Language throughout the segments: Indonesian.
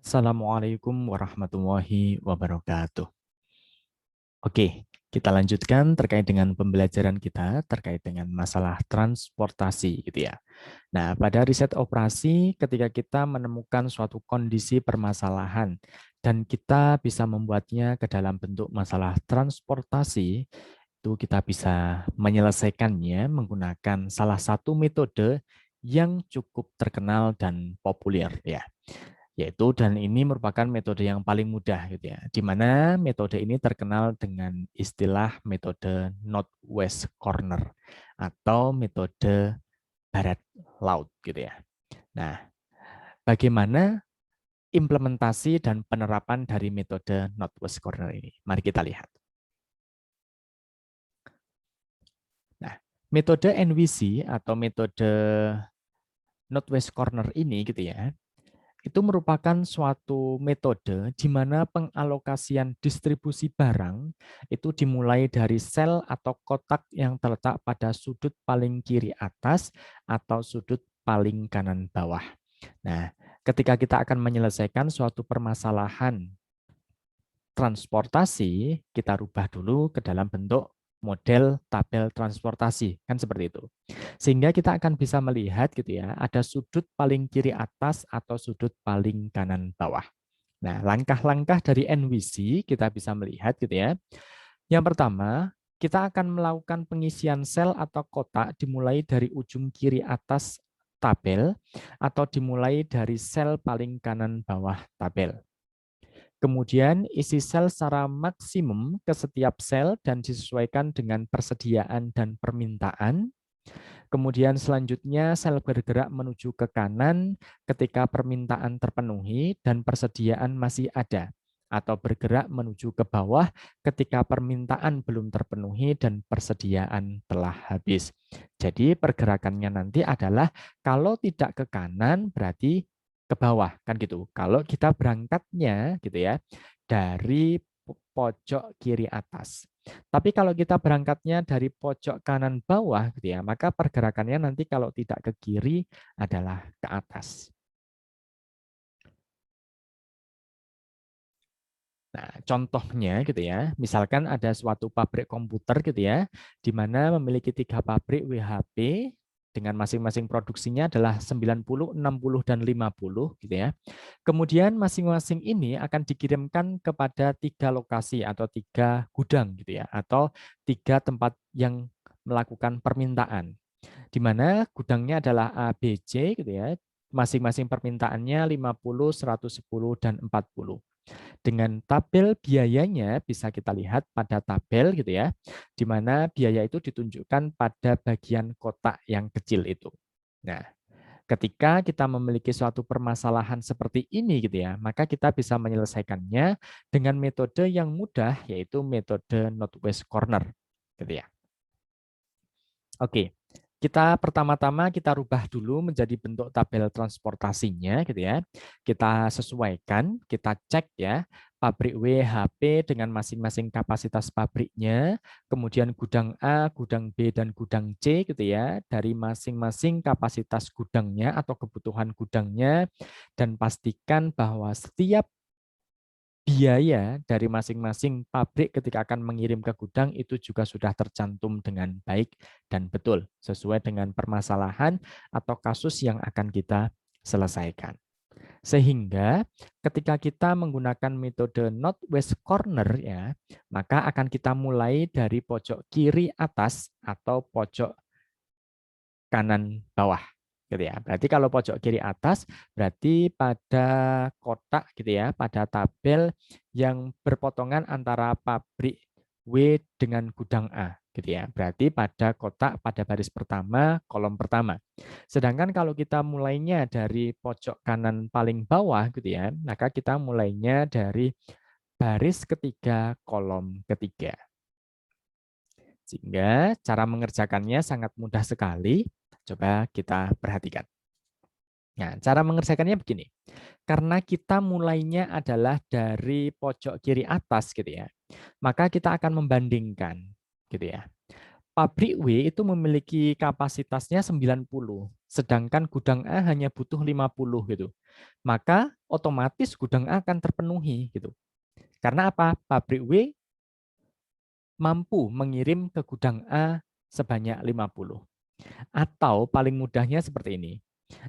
Assalamualaikum warahmatullahi wabarakatuh. Oke, kita lanjutkan terkait dengan pembelajaran kita terkait dengan masalah transportasi gitu ya. Nah, pada riset operasi ketika kita menemukan suatu kondisi permasalahan dan kita bisa membuatnya ke dalam bentuk masalah transportasi, itu kita bisa menyelesaikannya menggunakan salah satu metode yang cukup terkenal dan populer ya, yaitu dan ini merupakan metode yang paling mudah gitu ya, di mana metode ini terkenal dengan istilah metode Northwest Corner atau metode barat laut gitu ya. Nah, bagaimana implementasi dan penerapan dari metode Northwest Corner ini? Mari kita lihat. Nah, metode NWC atau metode Northwest Corner ini gitu ya, itu merupakan suatu metode di mana pengalokasian distribusi barang itu dimulai dari sel atau kotak yang terletak pada sudut paling kiri atas atau sudut paling kanan bawah. Nah, ketika kita akan menyelesaikan suatu permasalahan transportasi, kita rubah dulu ke dalam bentuk model tabel transportasi, kan seperti itu. Sehingga kita akan bisa melihat gitu ya, ada sudut paling kiri atas atau sudut paling kanan bawah. Nah, langkah-langkah dari NWC kita bisa melihat gitu ya. Yang pertama, kita akan melakukan pengisian sel atau kotak dimulai dari ujung kiri atas tabel atau dimulai dari sel paling kanan bawah tabel. Kemudian isi sel secara maksimum ke setiap sel dan disesuaikan dengan persediaan dan permintaan. Kemudian selanjutnya sel bergerak menuju ke kanan ketika permintaan terpenuhi dan persediaan masih ada, atau bergerak menuju ke bawah ketika permintaan belum terpenuhi dan persediaan telah habis. Jadi pergerakannya nanti adalah kalau tidak ke kanan berarti ke bawah, kan gitu. Kalau kita berangkatnya gitu ya dari pojok kiri atas. Tapi kalau kita berangkatnya dari pojok kanan bawah gitu ya, maka pergerakannya nanti kalau tidak ke kiri adalah ke atas. Nah, contohnya gitu ya, misalkan ada suatu pabrik komputer gitu ya, di mana memiliki 3 pabrik WHP dengan masing-masing produksinya adalah 90, 60, dan 50 gitu ya. Kemudian masing-masing ini akan dikirimkan kepada 3 lokasi atau 3 gudang gitu ya, atau 3 tempat yang melakukan permintaan. Di mana gudangnya adalah A, B, C gitu ya. Masing-masing permintaannya 50, 110, dan 40. Dengan tabel biayanya bisa kita lihat pada tabel gitu ya, di mana biaya itu ditunjukkan pada bagian kotak yang kecil itu. Nah, ketika kita memiliki suatu permasalahan seperti ini gitu ya, maka kita bisa menyelesaikannya dengan metode yang mudah, yaitu metode Northwest Corner gitu ya. Oke, kita pertama-tama kita rubah dulu menjadi bentuk tabel transportasinya gitu ya. Kita sesuaikan, kita cek ya, pabrik WHP dengan masing-masing kapasitas pabriknya, kemudian gudang A, gudang B, dan gudang C gitu ya, dari masing-masing kapasitas gudangnya atau kebutuhan gudangnya, dan pastikan bahwa setiap biaya dari masing-masing pabrik ketika akan mengirim ke gudang itu juga sudah tercantum dengan baik dan betul sesuai dengan permasalahan atau kasus yang akan kita selesaikan. Sehingga ketika kita menggunakan metode Northwest Corner ya, maka akan kita mulai dari pojok kiri atas atau pojok kanan bawah gitu ya. Berarti kalau pojok kiri atas berarti pada kotak gitu ya, pada tabel yang berpotongan antara pabrik W dengan gudang A gitu ya. Berarti pada kotak pada baris pertama, kolom pertama. Sedangkan kalau kita mulainya dari pojok kanan paling bawah gitu ya, maka kita mulainya dari baris ketiga, kolom ketiga. Sehingga cara mengerjakannya sangat mudah sekali. Coba kita perhatikan. Nah, cara mengerjakannya begini. Karena kita mulainya adalah dari pojok kiri atas gitu ya. Maka kita akan membandingkan gitu ya. Pabrik W itu memiliki kapasitasnya 90, sedangkan gudang A hanya butuh 50 gitu. Maka otomatis gudang A akan terpenuhi gitu. Karena apa? Pabrik W mampu mengirim ke gudang A sebanyak 50. Atau paling mudahnya seperti ini.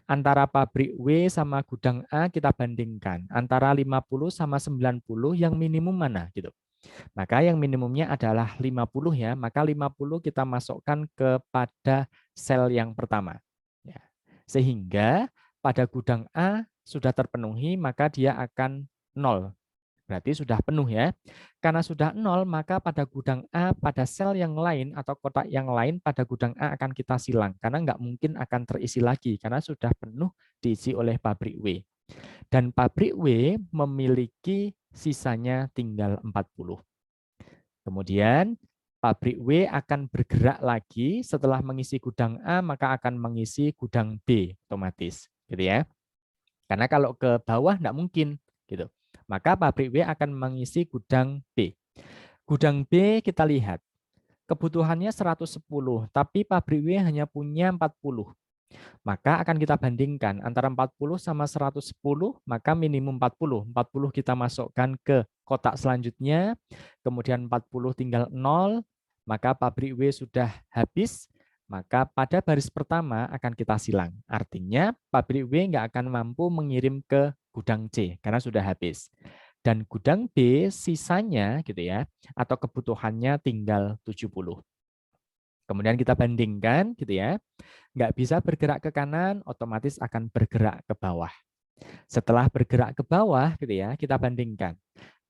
Antara pabrik W sama gudang A kita bandingkan. Antara 50 sama 90 yang minimum mana gitu. Maka yang minimumnya adalah 50 ya, maka 50 kita masukkan kepada sel yang pertama. Ya. Sehingga pada gudang A sudah terpenuhi, maka dia akan 0. Berarti sudah penuh ya. Karena sudah 0, maka pada gudang A, pada sel yang lain atau kotak yang lain pada gudang A akan kita silang. Karena nggak mungkin akan terisi lagi, karena sudah penuh diisi oleh pabrik W. Dan pabrik W memiliki sisanya tinggal 40. Kemudian pabrik W akan bergerak lagi setelah mengisi gudang A, maka akan mengisi gudang B otomatis, gitu ya. Karena kalau ke bawah enggak mungkin, gitu. Maka pabrik W akan mengisi gudang B. Gudang B kita lihat, kebutuhannya 110, tapi pabrik W hanya punya 40. Maka akan kita bandingkan antara 40 sama 110, maka minimum 40. 40 kita masukkan ke kotak selanjutnya, kemudian 40 tinggal 0, maka pabrik W sudah habis, maka pada baris pertama akan kita silang. Artinya pabrik W nggak akan mampu mengirim ke gudang C karena sudah habis. Dan gudang B sisanya gitu ya, atau kebutuhannya tinggal 70. Kemudian kita bandingkan gitu ya. Nggak bisa bergerak ke kanan, otomatis akan bergerak ke bawah. Setelah bergerak ke bawah gitu ya, kita bandingkan.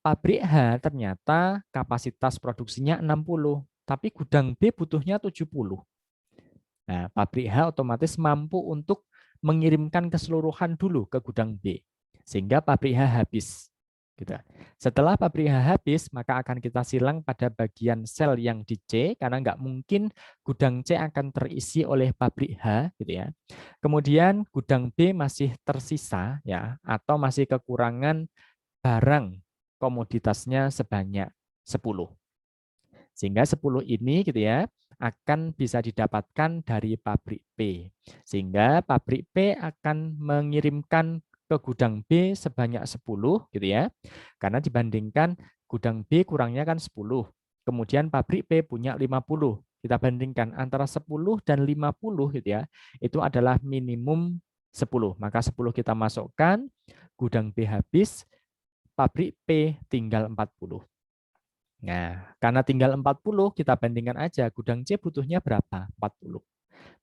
Pabrik H ternyata kapasitas produksinya 60, tapi gudang B butuhnya 70. Nah, pabrik H otomatis mampu untuk mengirimkan keseluruhan dulu ke gudang B, sehingga pabrik H habis. Gitu. Setelah pabrik H habis, maka akan kita silang pada bagian sel yang di C, karena nggak mungkin gudang C akan terisi oleh pabrik H, gitu ya. Kemudian gudang B masih tersisa, ya, atau masih kekurangan barang komoditasnya sebanyak 10. Sehingga 10 ini gitu ya akan bisa didapatkan dari pabrik P. Sehingga pabrik P akan mengirimkan ke gudang B sebanyak 10 gitu ya. Karena dibandingkan gudang B kurangnya kan 10. Kemudian pabrik P punya 50. Kita bandingkan antara 10 dan 50 gitu ya. Itu adalah minimum 10. Maka 10 kita masukkan, gudang B habis, pabrik P tinggal 40. Nah, karena tinggal 40, kita bandingkan aja gudang C butuhnya berapa? 40.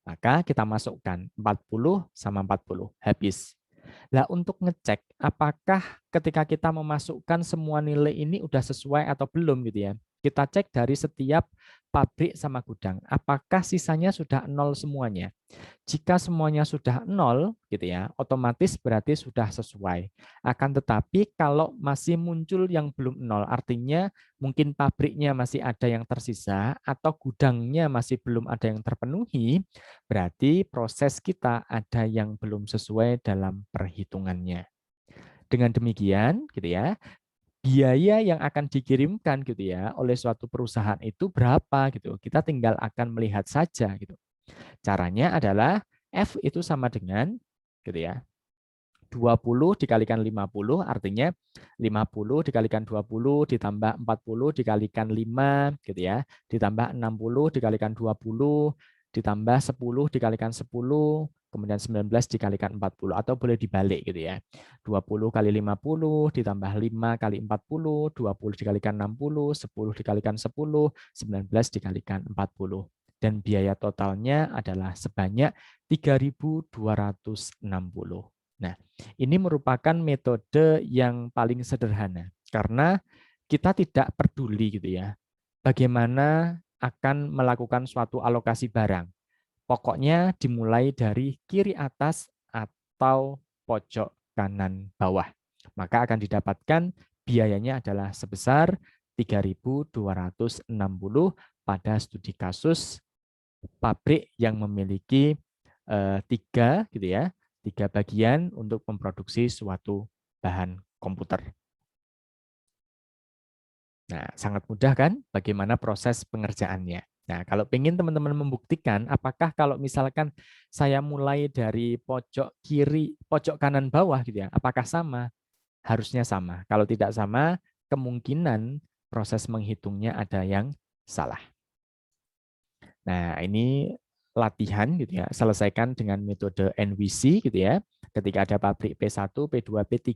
Maka kita masukkan 40 sama 40, habis. Nah, untuk ngecek apakah ketika kita memasukkan semua nilai ini udah sesuai atau belum gitu ya. Kita cek dari setiap pabrik sama gudang, apakah sisanya sudah 0 semuanya. Jika semuanya sudah 0 gitu ya, otomatis berarti sudah sesuai. Akan tetapi kalau masih muncul yang belum 0, artinya mungkin pabriknya masih ada yang tersisa atau gudangnya masih belum ada yang terpenuhi, berarti proses kita ada yang belum sesuai dalam perhitungannya. Dengan demikian, gitu ya, biaya yang akan dikirimkan gitu ya oleh suatu perusahaan itu berapa gitu. Kita tinggal akan melihat saja gitu. Caranya adalah F itu sama dengan gitu ya. 20 dikalikan 50 artinya 50 dikalikan 20 ditambah 40 dikalikan 5 gitu ya. Ditambah 60 dikalikan 20 ditambah 10 dikalikan 10 kemudian 19 dikalikan 40 atau boleh dibalik gitu ya. 20 kali 50 ditambah 5 kali 40, 20 dikalikan 60, 10 dikalikan 10, 19 dikalikan 40. Dan biaya totalnya adalah sebanyak 3.260. Nah, ini merupakan metode yang paling sederhana karena kita tidak peduli gitu ya. Bagaimana akan melakukan suatu alokasi barang. Pokoknya dimulai dari kiri atas atau pojok kanan bawah. Maka akan didapatkan biayanya adalah sebesar 3.260 pada studi kasus pabrik yang memiliki 3 gitu ya, 3 bagian untuk memproduksi suatu bahan komputer. Nah, sangat mudah kan bagaimana proses pengerjaannya. Nah, kalau ingin teman-teman membuktikan, apakah kalau misalkan saya mulai dari pojok kiri, pojok kanan bawah gitu ya, apakah sama? Harusnya sama. Kalau tidak sama, kemungkinan proses menghitungnya ada yang salah. Nah, ini latihan gitu ya. Selesaikan dengan metode NWC gitu ya. Ketika ada pabrik P1, P2, P3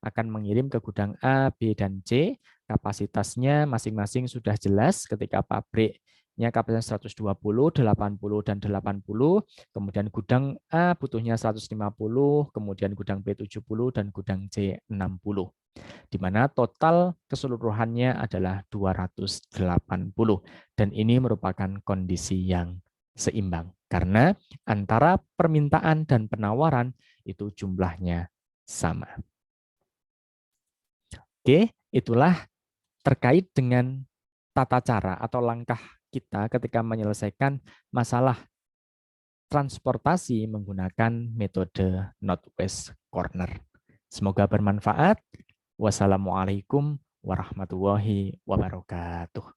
akan mengirim ke gudang A, B, dan C. Kapasitasnya masing-masing sudah jelas ketika pabriknya kapasitas 120, 80, dan 80. Kemudian gudang A butuhnya 150, kemudian gudang B 70, dan gudang C 60. Di mana total keseluruhannya adalah 280. Dan ini merupakan kondisi yang seimbang. Karena antara permintaan dan penawaran itu jumlahnya sama. Oke, itulah terkait dengan tata cara atau langkah kita ketika menyelesaikan masalah transportasi menggunakan metode Northwest Corner. Semoga bermanfaat. Wassalamualaikum warahmatullahi wabarakatuh.